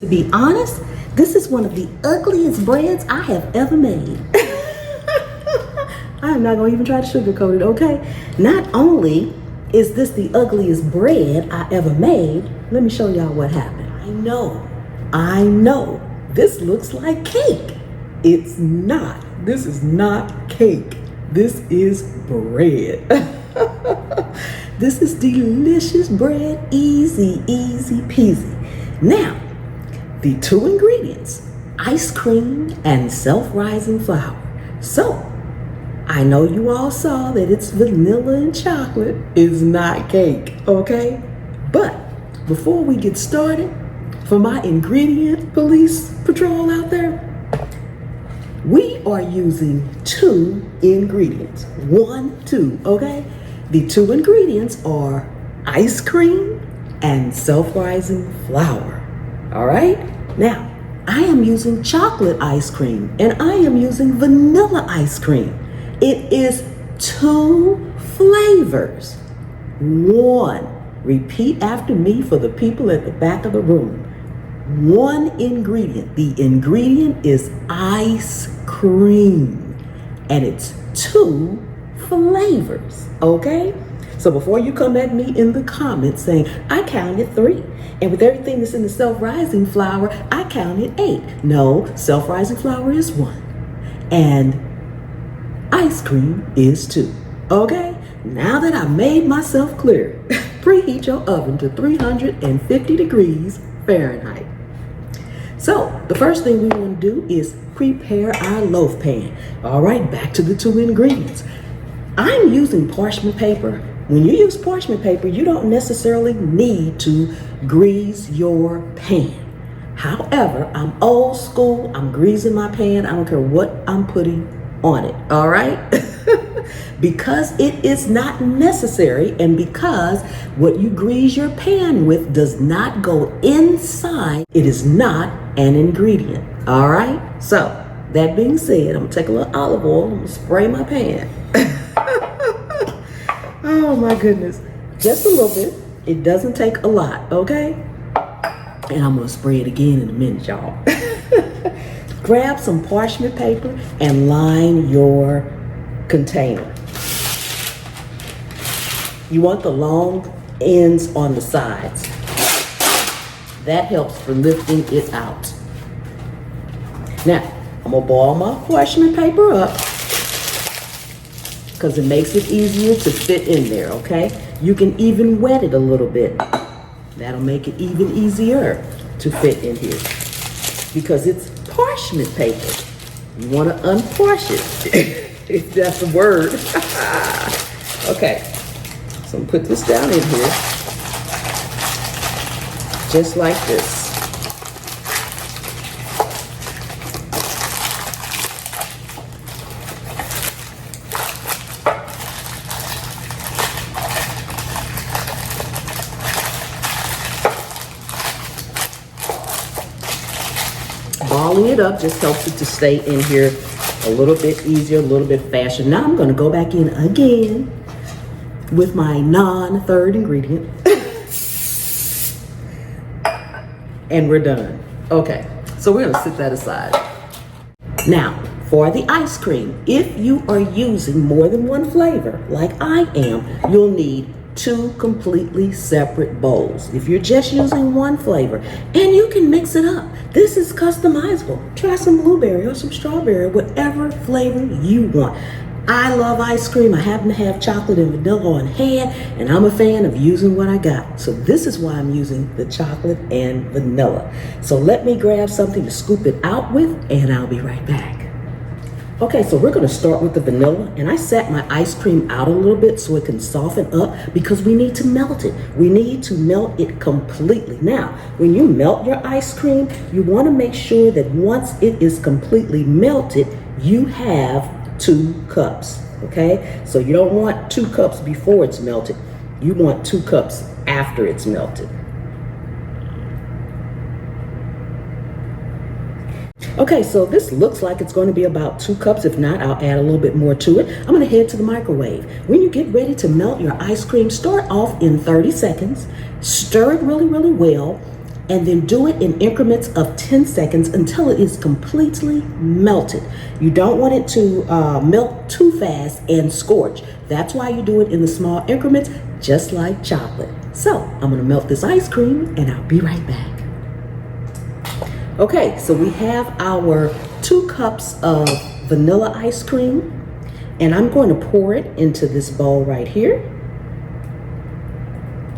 To be honest, this is one of the ugliest breads I have ever made. I'm not gonna even try to sugarcoat it, okay? Not only is this the ugliest bread I ever made, let me show y'all what happened. I know, this looks like cake. It's not. This is not cake. This is bread. This is delicious bread, easy peasy. Now, the two ingredients, ice cream and self-rising flour. So, I know you all saw that it's vanilla and chocolate. It's not cake, okay? But before we get started, for my ingredient police patrol out there, we are using two ingredients. 1, 2, okay? The two ingredients are ice cream and self-rising flour. All right, now I am using chocolate ice cream and I am using vanilla ice cream. It is two flavors. One, repeat after me for the people at the back of the room. One ingredient, the ingredient is ice cream and it's two flavors, okay? So before you come at me in the comments saying, I counted 3. And with everything that's in the self-rising flour, I counted 8. No, self-rising flour is 1. And ice cream is 2. Okay? Now that I've made myself clear, preheat your oven to 350 degrees Fahrenheit. So the first thing we want to do is prepare our loaf pan. All right, back to the two ingredients. I'm using parchment paper. When you use parchment paper, you don't necessarily need to grease your pan. However, I'm old school. I'm greasing my pan. I don't care what I'm putting on it, all right? Because it is not necessary and because what you grease your pan with does not go inside, it is not an ingredient, all right? So, that being said, I'm gonna take a little olive oil, I'm gonna spray my pan. Oh my goodness, just a little bit. It doesn't take a lot, okay? And I'm gonna spray it again in a minute, y'all. Grab some parchment paper and line your container. You want the long ends on the sides. That helps for lifting it out. Now, I'm gonna ball my parchment paper up because it makes it easier to fit in there, okay? You can even wet it a little bit. That'll make it even easier to fit in here because it's parchment paper. You want to unparch it, if that's a word. Okay, so I'm gonna put this down in here, just like this. Balling it up just helps it to stay in here a little bit easier, a little bit faster. Now I'm gonna go back in again with my non-third ingredient. And we're done. Okay, so we're gonna set that aside. Now, for the ice cream, if you are using more than one flavor, like I am, you'll need 2 completely separate bowls. If you're just using one flavor, and you can mix it up. This is customizable. Try some blueberry or some strawberry, whatever flavor you want. I love ice cream. I happen to have chocolate and vanilla on hand, and I'm a fan of using what I got. So this is why I'm using the chocolate and vanilla. So let me grab something to scoop it out with, and I'll be right back. Okay, so we're gonna start with the vanilla, and I set my ice cream out a little bit so it can soften up because we need to melt it. We need to melt it completely. Now, when you melt your ice cream, you wanna make sure that once it is completely melted, you have 2 cups, okay? So you don't want 2 cups before it's melted. You want 2 cups after it's melted. Okay, so this looks like it's going to be about 2 cups. If not, I'll add a little bit more to it. I'm going to head to the microwave. When you get ready to melt your ice cream, start off in 30 seconds. Stir it really, really well. and then do it in increments of 10 seconds until it is completely melted. You don't want it to melt too fast and scorch. That's why you do it in the small increments, just like chocolate. So I'm gonna melt this ice cream and I'll be right back. Okay, so we have our 2 cups of vanilla ice cream, and I'm going to pour it into this bowl right here.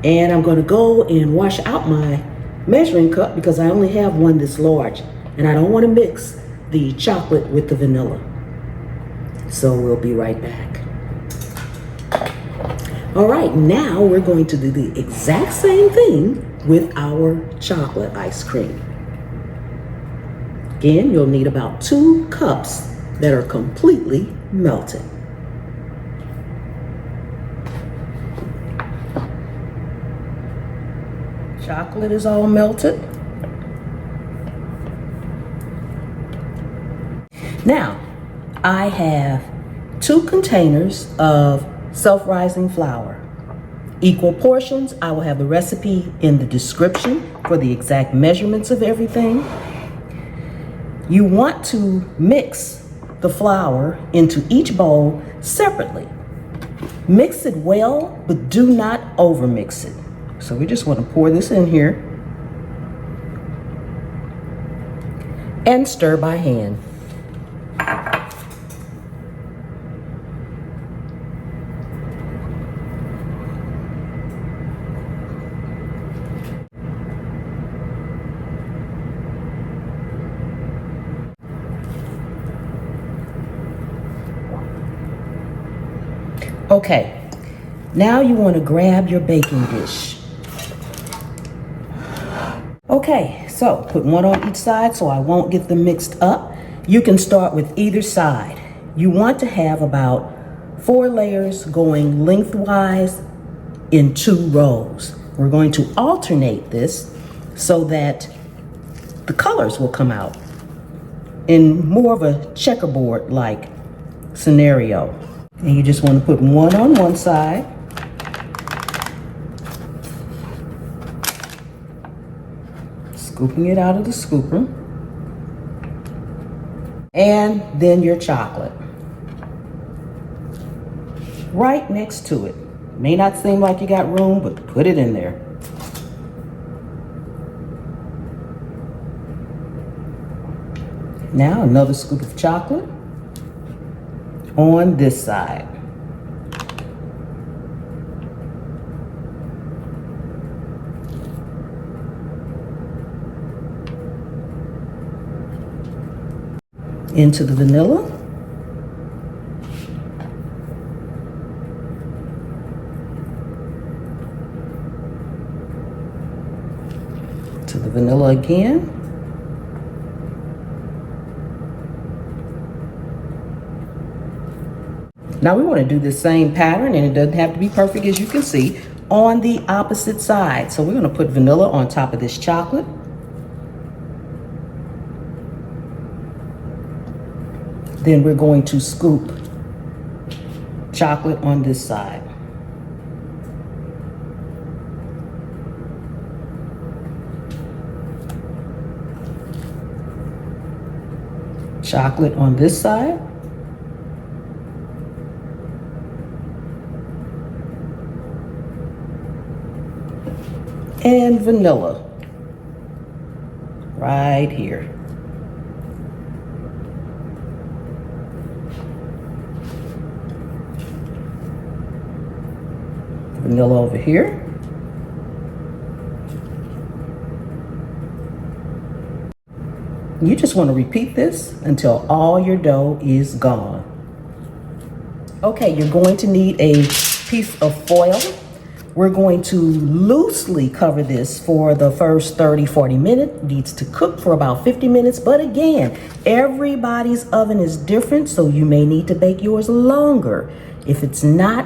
And I'm going to go and wash out my measuring cup because I only have one this large, and I don't want to mix the chocolate with the vanilla. So we'll be right back. All right, now we're going to do the exact same thing with our chocolate ice cream. Again, you'll need about 2 cups that are completely melted. Chocolate is all melted. Now, I have 2 containers of self-rising flour. Equal portions. I will have the recipe in the description for the exact measurements of everything. You want to mix the flour into each bowl separately. Mix it well, but do not overmix it. So we just want to pour this in here and stir by hand. Okay, now you want to grab your baking dish. Okay, so put one on each side so I won't get them mixed up. You can start with either side. You want to have about 4 layers going lengthwise in 2 rows. We're going to alternate this so that the colors will come out in more of a checkerboard-like scenario. And you just want to put one on one side. Scooping it out of the scooper. And then your chocolate. Right next to it. May not seem like you got room, but put it in there. Now another scoop of chocolate on this side. Into the vanilla. To the vanilla again. Now we want to do the same pattern, and it doesn't have to be perfect, as you can see, on the opposite side. So we're going to put vanilla on top of this chocolate. Then we're going to scoop chocolate on this side. Chocolate on this side. And vanilla right here. Vanilla over here. You just want to repeat this until all your dough is gone. Okay, you're going to need a piece of foil. We're going to loosely cover this for the first 30-40 minutes. It needs to cook for about 50 minutes. But again, everybody's oven is different, so you may need to bake yours longer. If it's not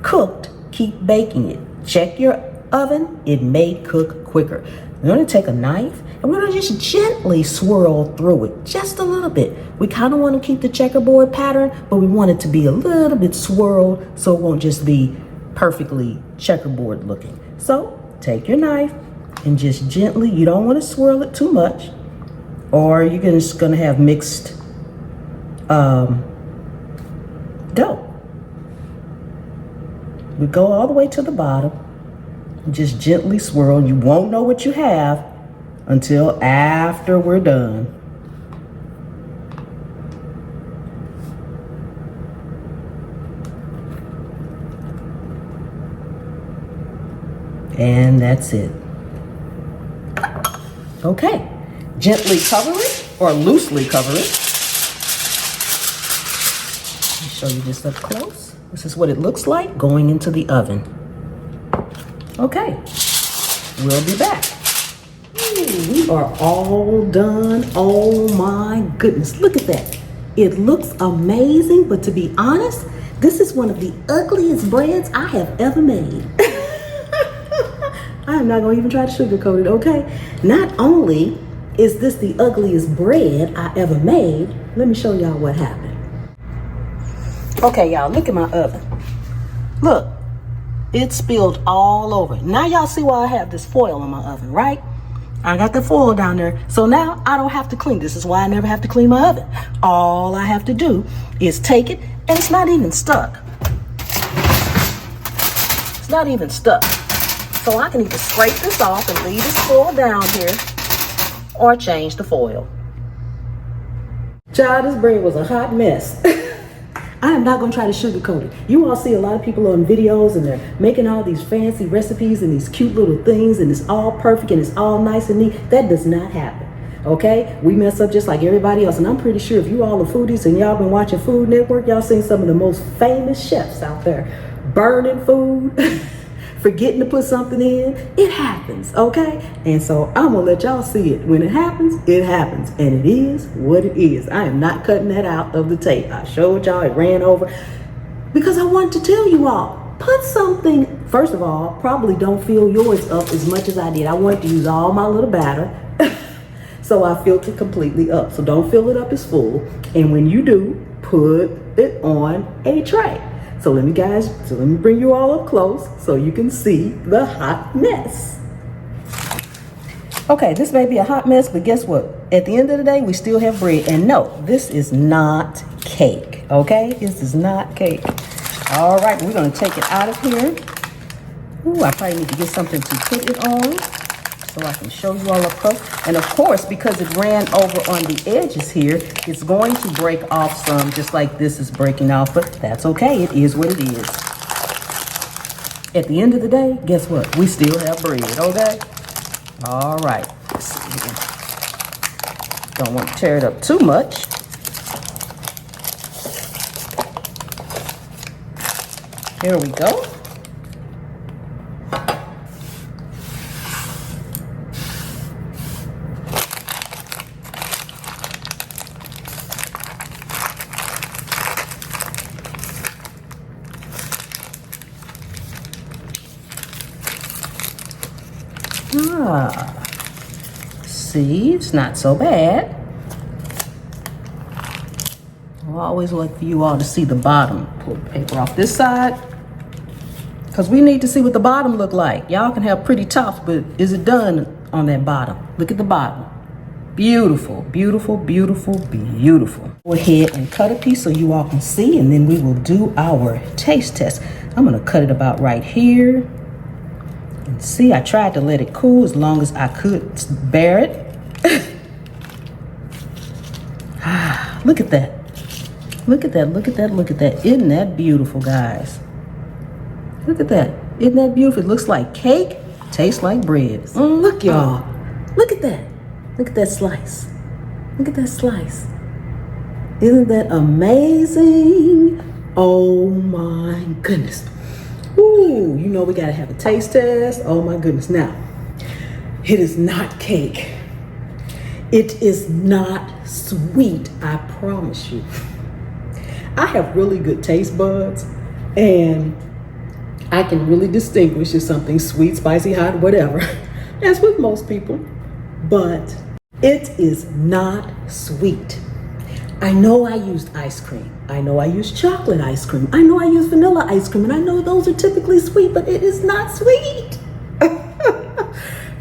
cooked, keep baking it. Check your oven, it may cook quicker. We're going to take a knife and we're going to just gently swirl through it, just a little bit. We kind of want to keep the checkerboard pattern, but we want it to be a little bit swirled so it won't just be perfectly checkerboard looking. So take your knife, and just gently, you don't want to swirl it too much, or you're just gonna have mixed dough. We go all the way to the bottom, just gently swirl. You won't know what you have until after we're done. And that's it. Okay, gently cover it or loosely cover it. Let me show you this up close. This is what it looks like going into the oven. Okay, we'll be back. Ooh, we are all done. Oh my goodness, look at that. It looks amazing, but to be honest, this is one of the ugliest breads I have ever made. I am not gonna even try to sugarcoat it, okay? Not only is this the ugliest bread I ever made, let me show y'all what happened. Okay, y'all, look at my oven. Look, it spilled all over. Now y'all see why I have this foil on my oven, right? I got the foil down there, so now I don't have to clean. This is why I never have to clean my oven. All I have to do is take it, and it's not even stuck. It's not even stuck. So I can either scrape this off and leave this foil down here, or change the foil. Child, this bread was a hot mess. I am not gonna try to sugarcoat it. You all see a lot of people on videos and they're making all these fancy recipes and these cute little things and it's all perfect and it's all nice and neat. That does not happen, okay? We mess up just like everybody else, and I'm pretty sure if you all are foodies and y'all been watching Food Network, y'all seen some of the most famous chefs out there burning food, forgetting to put something in. It happens, okay? And so I'm gonna let y'all see it. When it happens, and it is what it is. I am not cutting that out of the tape. I showed y'all it ran over because I wanted to tell you all, put something, first of all, probably don't fill yours up as much as I did. I wanted to use all my little batter, so I filled it completely up. So don't fill it up as full. And when you do, put it on a tray. So let me bring you all up close so you can see the hot mess. Okay, this may be a hot mess, but guess what? At the end of the day, we still have bread. And no, this is not cake, okay? This is not cake. All right, we're gonna take it out of here. Ooh, I probably need to get something to put it on so I can show you all up close. And of course, because it ran over on the edges here, it's going to break off some, just like this is breaking off, but that's okay. It is what it is. At the end of the day, guess what? We still have bread, okay? All right. Let's see. Don't want to tear it up too much. Here we go. See, it's not so bad. I always like for you all to see the bottom. Pull the paper off this side, because we need to see what the bottom look like. Y'all can have pretty tops, but is it done on that bottom? Look at the bottom. Beautiful, beautiful, beautiful, beautiful. Go ahead and cut a piece so you all can see, and then we will do our taste test. I'm gonna cut it about right here. And see, I tried to let it cool as long as I could bear it. Look at that. Look at that, look at that, look at that. Isn't that beautiful, guys? Look at that. Isn't that beautiful? It looks like cake, tastes like bread. Look, y'all. Look at that. Look at that slice. Look at that slice. Isn't that amazing? Oh my goodness. Ooh, you know we gotta have a taste test. Oh my goodness. Now, it is not cake. It is not sweet, I promise you. I have really good taste buds, and I can really distinguish if something's sweet, spicy, hot, whatever, as with most people, but it is not sweet. I know I used ice cream. I know I used chocolate ice cream. I know I used vanilla ice cream, and I know those are typically sweet, but it is not sweet.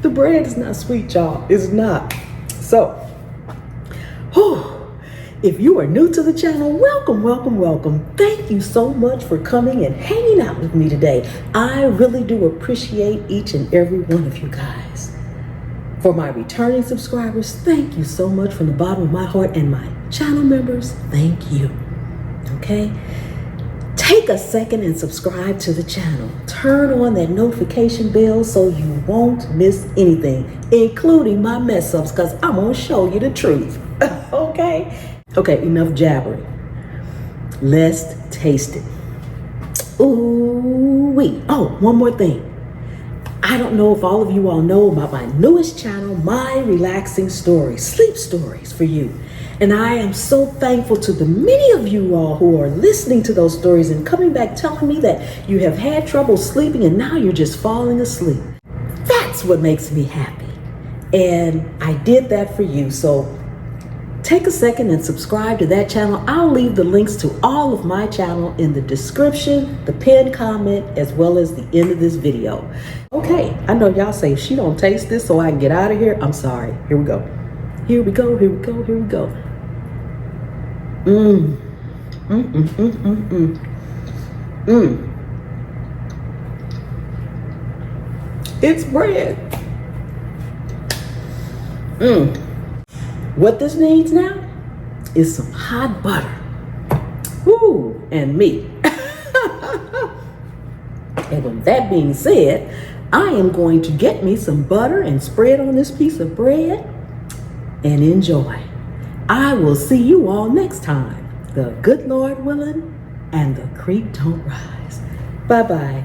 The bread is not sweet, y'all. It's not. So, if you are new to the channel, welcome, welcome, welcome. Thank you so much for coming and hanging out with me today. I really do appreciate each and every one of you guys. For my returning subscribers, thank you so much from the bottom of my heart, and my channel members, thank you. Okay? Take a second and subscribe to the channel. Turn on that notification bell so you won't miss anything, including my mess ups, because I'm gonna show you the truth. Okay? Okay, enough jabbering. Let's taste it. Ooh-wee. Oh, one more thing. I don't know if all of you all know about my newest channel, My Relaxing Stories, sleep stories for you. And I am so thankful to the many of you all who are listening to those stories and coming back telling me that you have had trouble sleeping and now you're just falling asleep. That's what makes me happy. And I did that for you. So take a second and subscribe to that channel. I'll leave the links to all of my channel in the description, the pinned comment, as well as the end of this video. Okay, I know y'all say, she don't taste this so I can get out of here. I'm sorry. Here we go. Here we go, here we go, here we go. It's bread. What this needs now is some hot butter. Woo, and meat. And with that being said, I am going to get me some butter and spread on this piece of bread and enjoy. I will see you all next time. The good Lord willing and the creek don't rise. Bye-bye.